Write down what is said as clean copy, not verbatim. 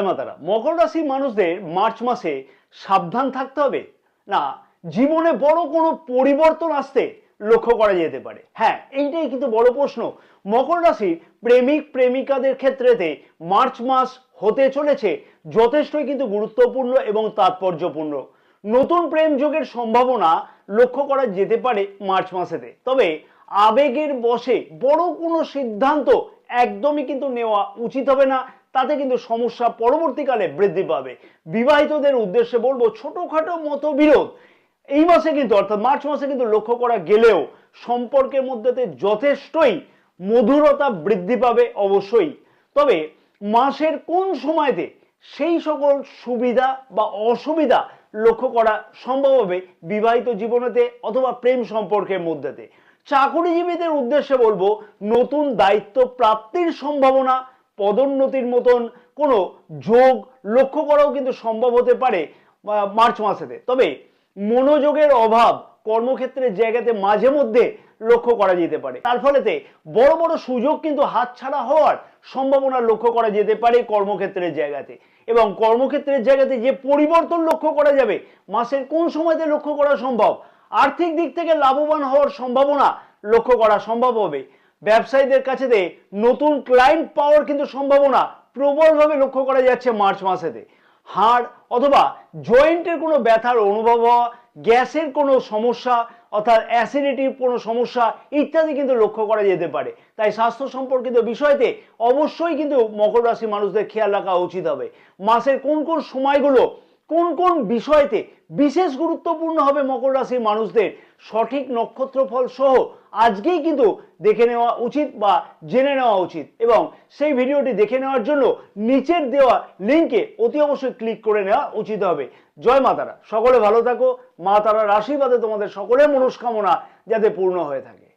মাতারা মকর রাশির মানুষদের মার্চ মাসে সাবধান থাকতে হবে না জীবনে বড় কোনো পরিবর্তন আসতে লক্ষ্য করা যেতে পারে। হ্যাঁ, এইটাই কিন্তু বড় প্রশ্ন। মকর রাশির প্রেমিক প্রেমিকাদের ক্ষেত্রেতে মার্চ মাস হতে চলেছে যথেষ্টই কিন্তু গুরুত্বপূর্ণ এবং তাৎপর্যপূর্ণ। নতুন প্রেম যোগের সম্ভাবনা লক্ষ্য করা যেতে পারে মার্চ মাসেতে। তবে আবেগের বশে বড় কোনো সিদ্ধান্ত একদমই কিন্তু নেওয়া উচিত হবে না, তাতে কিন্তু সমস্যা পরবর্তীকালে বৃদ্ধি পাবে। বিবাহিতদের উদ্দেশ্যে বলবো ছোটখাটো মতবিরোধ এই মাসে কিন্তু অর্থাৎ মার্চ মাসে কিন্তু লক্ষ্য করা গেলেও সম্পর্কের মধ্যে যথেষ্টই মধুরতা বৃদ্ধি পাবে অবশ্যই। তবে মাসের কোন সময়তে সেই সকল সুবিধা বা অসুবিধা লক্ষ্য করা সম্ভব হবে বিবাহিত জীবনেতে অথবা প্রেম সম্পর্কের মধ্যেতে। চাকুরিজীবীদের উদ্দেশ্যে বলবো নতুন দায়িত্ব প্রাপ্তির সম্ভাবনা, পদোন্নতির মতন কোনো যোগ লক্ষ্য করাও কিন্তু সম্ভব হতে পারে মার্চ মাসেতে। তবে মনোযোগের অভাব কর্মক্ষেত্রের জায়গাতে মাঝে মধ্যে লক্ষ্য করা যেতে পারে, তার ফলেতে বড় বড় সুযোগ কিন্তু হাতছাড়া হওয়ার সম্ভাবনা লক্ষ্য করা যেতে পারে কর্মক্ষেত্রের জায়গাতে। এবং কর্মক্ষেত্রের জায়গাতে যে পরিবর্তন লক্ষ্য করা যাবে মাসের কোন সময়তে লক্ষ্য করা সম্ভব, আর্থিক দিক থেকে লাভবান হওয়ার সম্ভাবনা লক্ষ্য করা সম্ভব হবে। ব্যবসায়ীদের কাছে নতুন ক্লায়েন্ট পাওয়ার কিন্তু সম্ভাবনা প্রবলভাবে লক্ষ্য করা যাচ্ছে মার্চ মাসেতে। হাড় অথবা জয়েন্টের কোনো ব্যথার অনুভব হওয়া, গ্যাসের কোনো সমস্যা অর্থাৎ অ্যাসিডিটির কোনো সমস্যা ইত্যাদি কিন্তু লক্ষ্য করা যেতে পারে। তাই স্বাস্থ্য সম্পর্কিত বিষয়তে অবশ্যই কিন্তু মকর রাশি মানুষদের খেয়াল রাখা উচিত হবে। মাসের কোন কোন সময়গুলো কোন কোন বিষয়তে বিশেষ গুরুত্বপূর্ণ হবে মকর রাশির মানুষদের সঠিক নক্ষত্রফল সহ আজকেই কিন্তু দেখে নেওয়া উচিত বা জেনে নেওয়া উচিত। এবং সেই ভিডিওটি দেখে নেওয়ার জন্য নিচের দেওয়া লিঙ্কে অতি অবশ্যই ক্লিক করে নেওয়া উচিত হবে। জয় মা তারা, সকলে ভালো থাকো। মা তারার আশীর্বাদে তোমাদের সকলের মনস্কামনা যাতে পূর্ণ হয়ে থাকে।